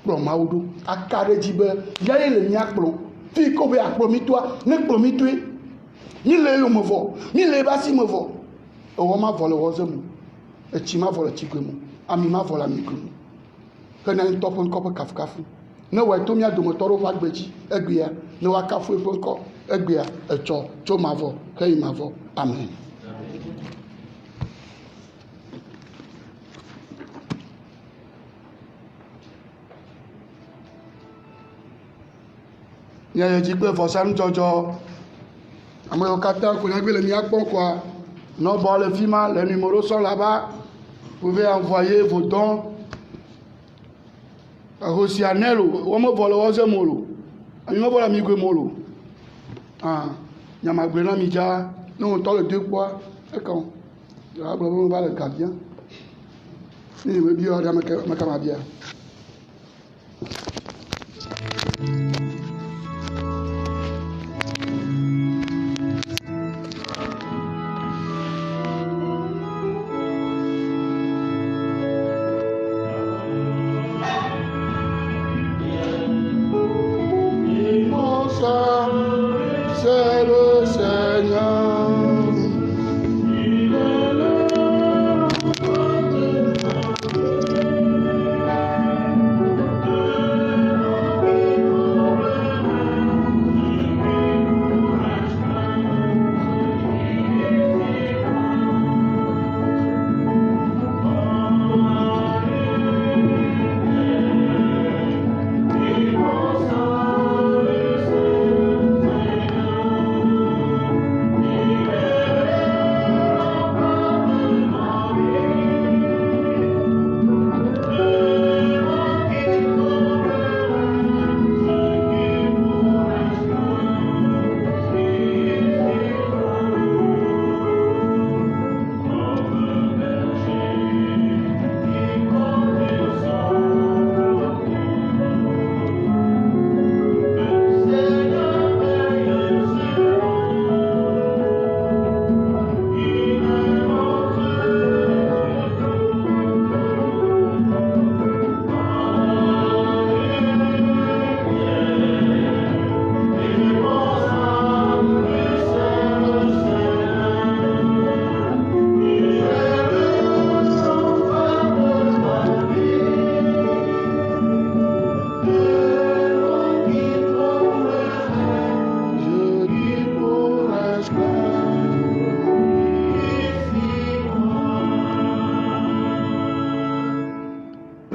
pro maudu akare jibe ya ile mi akpro fi ko be akpro mi toa ne kpro mi tue mi le lo mo vo mi le ba si mo vo owo ma vole wo zemu e ci ma vola ci kwemu ami ma vola mi kwemu kana en topon ko kafu ne wa to mi adomo toro fa gbeji egbia ne wa kafu e fonko egbia e cho ma vo kai ma vo amen ya ji pe fo san jojo amo ka ta ko na gbe le mi apon kwa non bon le FIMA, les numéros sont là-bas. Vous pouvez envoyer vos dons. Rosianelo, on me vole aux molo. On me vole mi molo. Ah, Yamagrena Mija, nous on le deux poids. Et quand on va le gardien. Il me dit, ma camarade. C'est le Seigneur.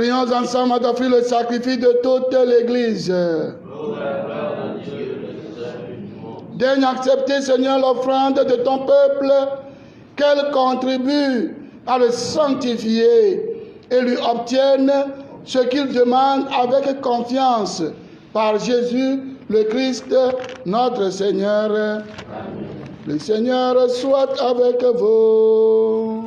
Prions ensemble à t'offrir le sacrifice de toute l'Église. Daigne accepter, Seigneur, l'offrande de ton peuple, qu'elle contribue à le sanctifier et lui obtienne ce qu'il demande avec confiance par Jésus le Christ, notre Seigneur. Amen. Le Seigneur soit avec vous.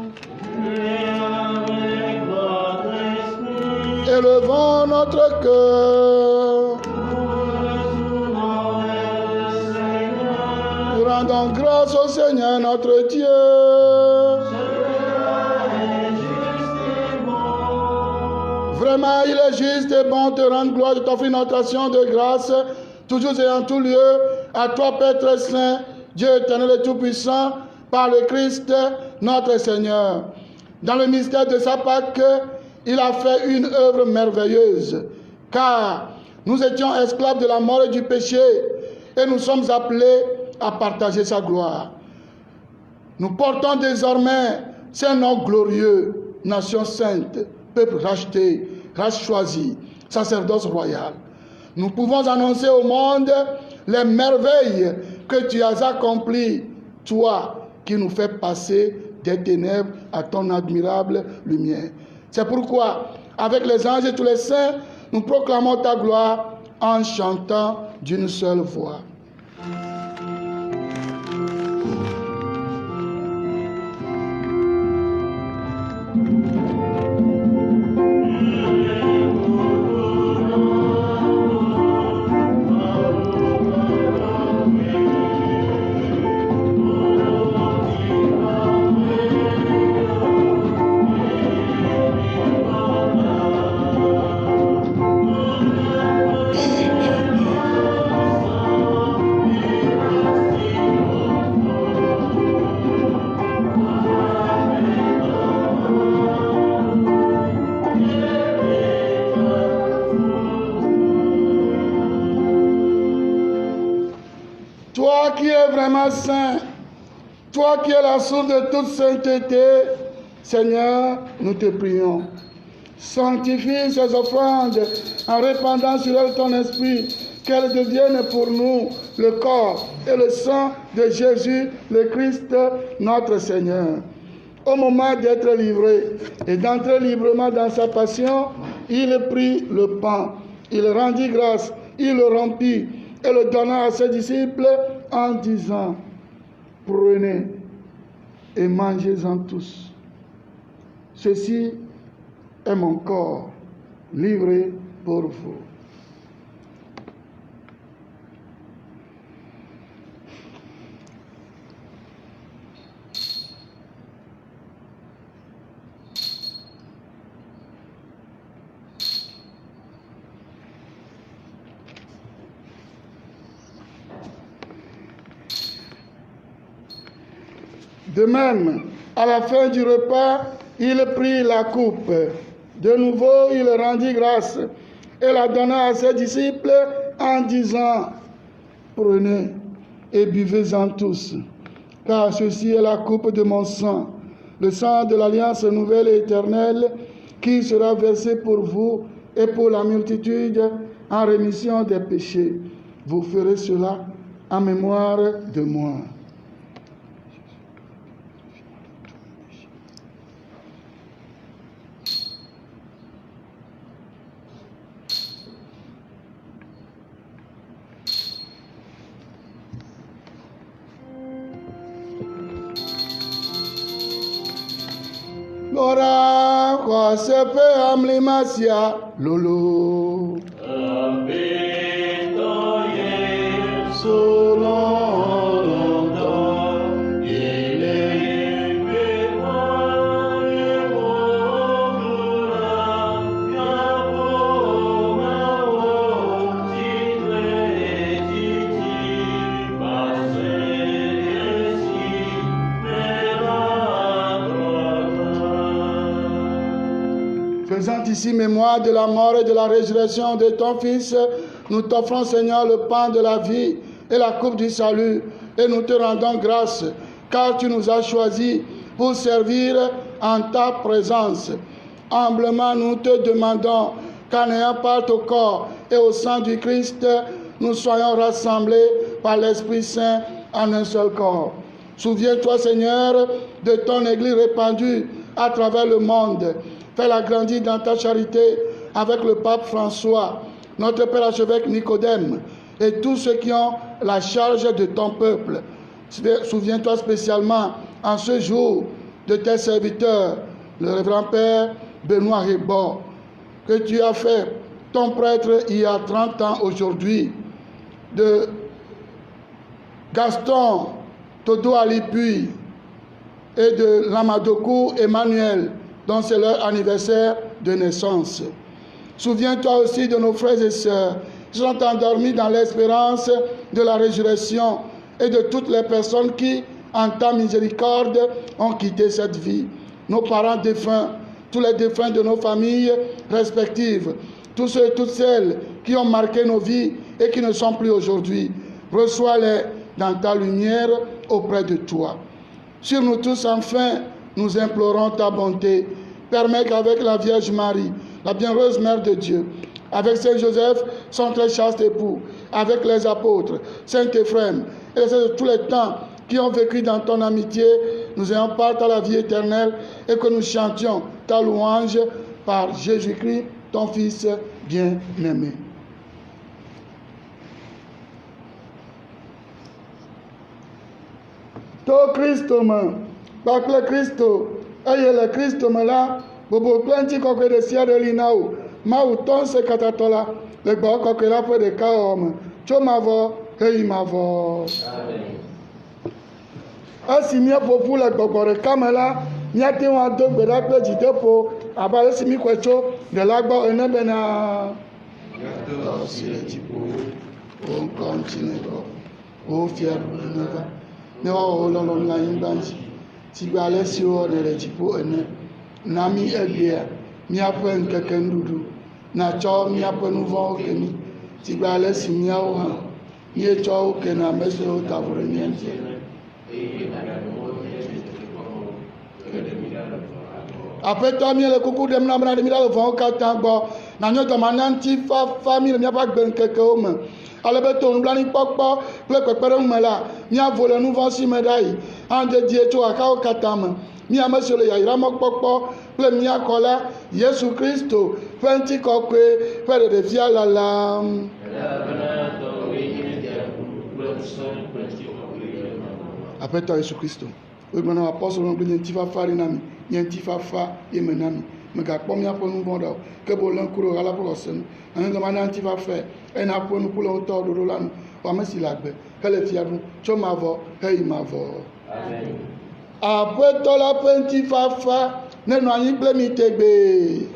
Élevons notre cœur. Nous rendons grâce au Seigneur notre Dieu. Vraiment, il est juste et bon de rendre gloire, de t'offrir notre action de grâce, toujours et en tout lieu, à toi, Père très saint, Dieu éternel et tout-puissant, par le Christ, notre Seigneur. Dans le mystère de sa Pâque, il a fait une œuvre merveilleuse, car nous étions esclaves de la mort et du péché, et nous sommes appelés à partager sa gloire. Nous portons désormais ce nom glorieux, nation sainte, peuple racheté, race choisie, sacerdoce royal. Nous pouvons annoncer au monde les merveilles que tu as accomplies, toi qui nous fais passer des ténèbres à ton admirable lumière. C'est pourquoi, avec les anges et tous les saints, nous proclamons ta gloire en chantant d'une seule voix. Toi qui es vraiment saint, toi qui es la source de toute sainteté, Seigneur, nous te prions. Sanctifie ces offrandes en répandant sur elles ton esprit, qu'elles deviennent pour nous le corps et le sang de Jésus, le Christ, notre Seigneur. Au moment d'être livré et d'entrer librement dans sa passion, il prit le pain, il rendit grâce, il le rompit et le donna à ses disciples en disant: prenez et mangez-en tous. Ceci est mon corps livré pour vous. De même, à la fin du repas, il prit la coupe. De nouveau, il rendit grâce et la donna à ses disciples en disant: prenez et buvez-en tous, car ceci est la coupe de mon sang, le sang de l'alliance nouvelle et éternelle, qui sera versé pour vous et pour la multitude en rémission des péchés. Vous ferez cela en mémoire de moi. Ora kwa sepe amlimasia lolo. Selon longtemps, il est faisant ici mémoire de la mort et de la résurrection de ton Fils, nous t'offrons, Seigneur, le pain de la vie et la coupe du salut, et nous te rendons grâce, car tu nous as choisis pour servir en ta présence. Humblement, nous te demandons qu'en ayant part au corps et au sang du Christ, nous soyons rassemblés par l'Esprit Saint en un seul corps. Souviens-toi, Seigneur, de ton Église répandue à travers le monde. Fais-la grandir dans ta charité avec le pape François, notre Père archevêque Nicodème et tous ceux qui ont la charge de ton peuple. Souviens-toi spécialement en ce jour de tes serviteurs, le révérend Père Benoît Rébord, que tu as fait ton prêtre il y a 30 ans aujourd'hui, de Gaston Todo Alipuy et de Lamadokou Emmanuel, dont c'est leur anniversaire de naissance. Souviens-toi aussi de nos frères et sœurs qui sont endormis dans l'espérance de la résurrection et de toutes les personnes qui, en ta miséricorde, ont quitté cette vie. Nos parents défunts, tous les défunts de nos familles respectives, tous ceux et toutes celles qui ont marqué nos vies et qui ne sont plus aujourd'hui. Reçois-les dans ta lumière auprès de toi. Sur nous tous, enfin, nous implorons ta bonté. Permets qu'avec la Vierge Marie, la bienheureuse Mère de Dieu, avec Saint Joseph, son très chaste époux, avec les apôtres, Saint Éphrem et les saints de tous les temps qui ont vécu dans ton amitié, nous ayons part à la vie éternelle et que nous chantions ta louange par Jésus-Christ, ton Fils bien-aimé. To Christo me, bakle Christo, eye le Christo me la, bobo plenty koke de sia de linao, ma ou ton se katatola, le bo koke la pe de kaom, cho mavo, hei mavo. Asi mia popu le gbogbo kamela, mia te wa do gbeda pe jide po, aba esi mi kwecho de lagbo ene bena. Yato si le tipo, on continue o fier neva. Ne o lolo la imbanji. Si gba le si o de le tipo ene. Na mi egbea, mi apo nkeke ndudu. Na cho mi apo nuvo okemi. Si gba le si mi o ha. Mi e cho oke na mese o tavure niente. Après toi, le coucou de m'namna de mira vont katango. Na nyoto mananti famille mi pas ben quelque homme. Ale beto nblani pokpo, ple pepere umela. Mi a volé nous vont si médaille. En de Dieu to akao katam. Mi a monsieur le yaira mok pokpo, ple mi a kola Jésus Christo. Fenti kokwe, pere de via la lam. Après toi, Jésus Christo. Oui, maintenant, apôtre, on dit que tu vas faire une amie, tu vas faire une amie. Mais quand on a pour nous bon que bon l'encourage à la prochaine, on a demandé tu vas faire, et n'a pour nous pour l'auteur de Roland, on va mettre la paix. Que les fiers, tu m'avons, et il m'avons. Après toi, la peine, tu vas faire, ne nous n'y blémite bé.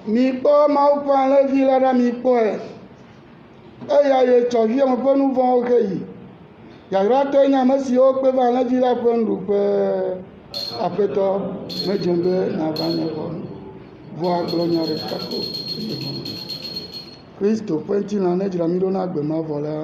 Mi po ma ou pan le vila da mi po e. eya ye tsɔ vie me ƒe nu vɔ̃wo xe yi. Yayratɔe nye ame siwo kpe va alẽvi la ƒe nuɖuƒe. Aƒetɔ medze be nava nye ʋɔnu. Vɔ agblɔ nya ɖeka ko. Kristo ƒe ŋutilã nedzra mí ɖo na gbe ma vɔ la.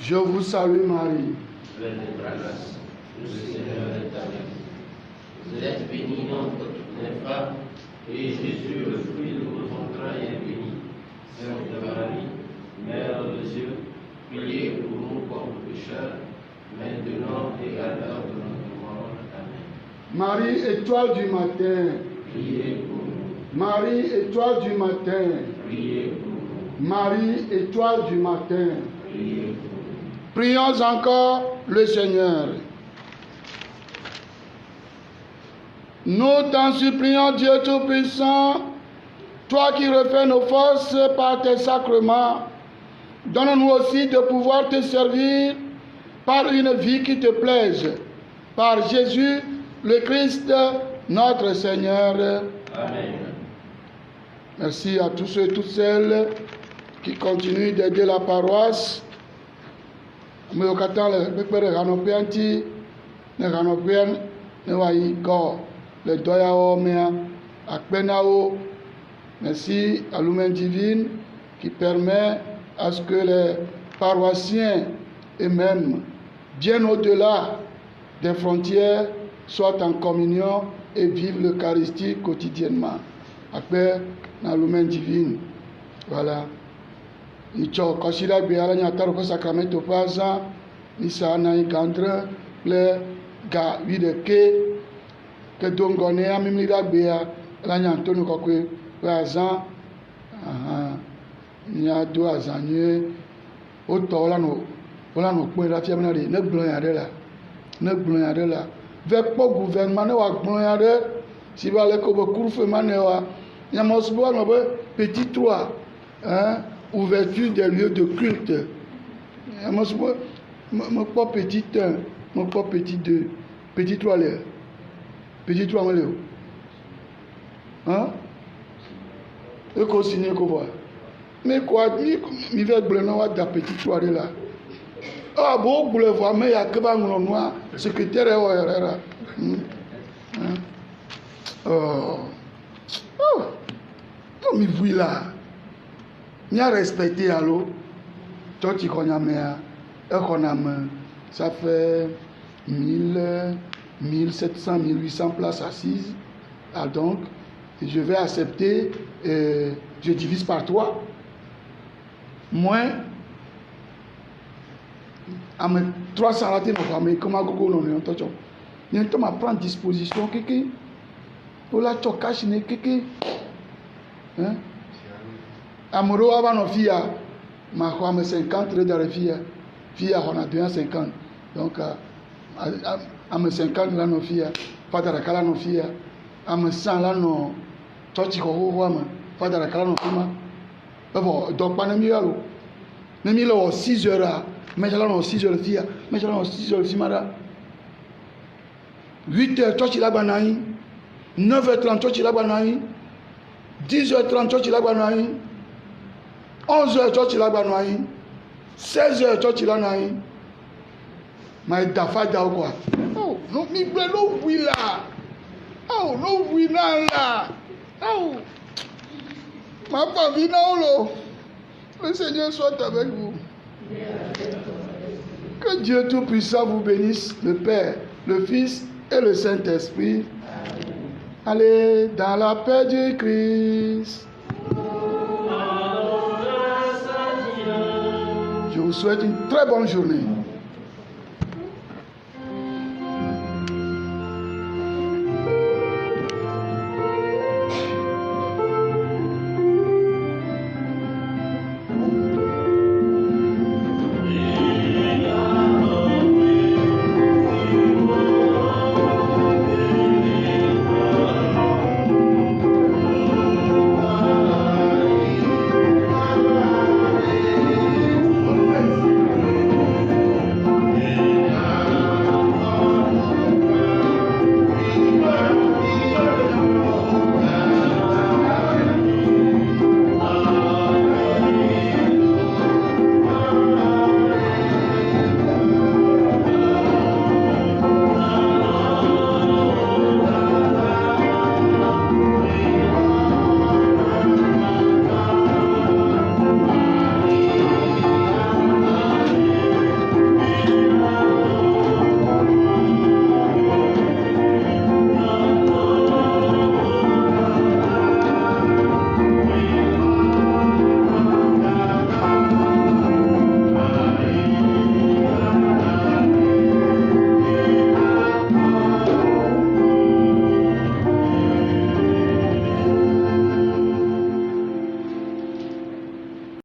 Je vous salue Marie. Pleine de grâce, le Seigneur est avec vous. Vous êtes bénie entre toutes les femmes, et Jésus, le fruit de vos entrailles, est béni. Sainte Marie, Mère de Dieu, priez pour nous pauvres pécheurs, maintenant et à l'heure de notre mort. Amen. Marie, étoile du matin. Priez pour nous. Marie, étoile du matin. Priez pour nous. Marie, étoile du matin. Priez pour nous. Prions encore le Seigneur. Nous t'en supplions, Dieu Tout-Puissant, toi qui refais nos forces par tes sacrements, donne-nous aussi de pouvoir te servir par une vie qui te plaise. Par Jésus, le Christ, notre Seigneur. Amen. Merci à tous ceux et toutes celles qui continuent d'aider la paroisse. Ame yiwo katã le kpekpe ɖe hanɔƒea ŋuti ne hanɔƒea ne woayi gɔ le dɔ yawo mea akpe na wo. Merci à Lumen Divine qui permet à ce que les paroissiens et même bien au-delà des frontières soient en communion et vivent l'Eucharistie quotidiennement. Akpe na Lumen Divine. Voilà. Itsɔ kɔsiɖagbe ale nye atɔɖo ƒe sakramento ƒe azã misa na yi gãdre kple ga 11 ke do ŋgɔ nɛ amimliɖagbea ele nye Antonio kɔkɔe ƒe azã. Míado azã nyuie. Wotɔ wolanɔ kpɔe ɖe afia bena ɖe ne gblɔ nya ɖe la ve kpɔ gouvernement ne wòagblɔ ya ɖe si va le ko be kurufe ma ne wa nyamɔsubo anɔ be petit 3 ouverture des lieux de culte nyamɔsubo me kpɔ petit 1 me kpɔ petit 2 petit 3 le petit 3 me le o eko signé ko voa mi ve gblɔ na wa da petit 3 de la bo gblɔ vɔ ame ya ke ba ŋlɔ nua secrétaire wɔ yɛrɛ la mi vui la mia respecté alo tɔtsi xɔ nyamea exɔna me ça fait 1700 1800 places assises donc je vais accepter je divise par 3 moins ame 300 la te nɔ xɔ ame kɔma gogo nɔ ne ŋutɔ tsɔ ne ŋutɔ ma prendre disposition keke wola tsɔ cash ne keke ame ɖewo va nɔ fi ya ma xɔ ame 50 ɖe da ɖe fi ya xɔna 250 donc ame 50 la nɔ fi ya fada ɖeka la nɔ fi ya ame 100 la nɔ tsɔtsi xɔ xoxoa me fada ɖeka la nɔ fi ma evɔ dɔkpa ne mi ya lo ne mi le wɔ 6 heures mɛtsa la nɔ 6 heures le fi ya mɛtsa la nɔ 6 heures le fi ma ɖa 8 heures tsɔtsi la gba nɔ anyi 9 heures 30 tsɔtsi la gba nɔ anyi 10 heures 30 tsɔtsi la gba nɔ anyi 11 heures tsɔtsi la gba nɔ anyi 16 heures tsɔtsi la nɔ anyi ma da fadawo kɔa no mi gblẽ no wui la no wui na la ma pas envie na lo le Seigneur soit avec vous. Que Dieu Tout-Puissant vous bénisse, le Père, le Fils et le Saint-Esprit. Allez dans la paix du Christ. Je vous souhaite une très bonne journée.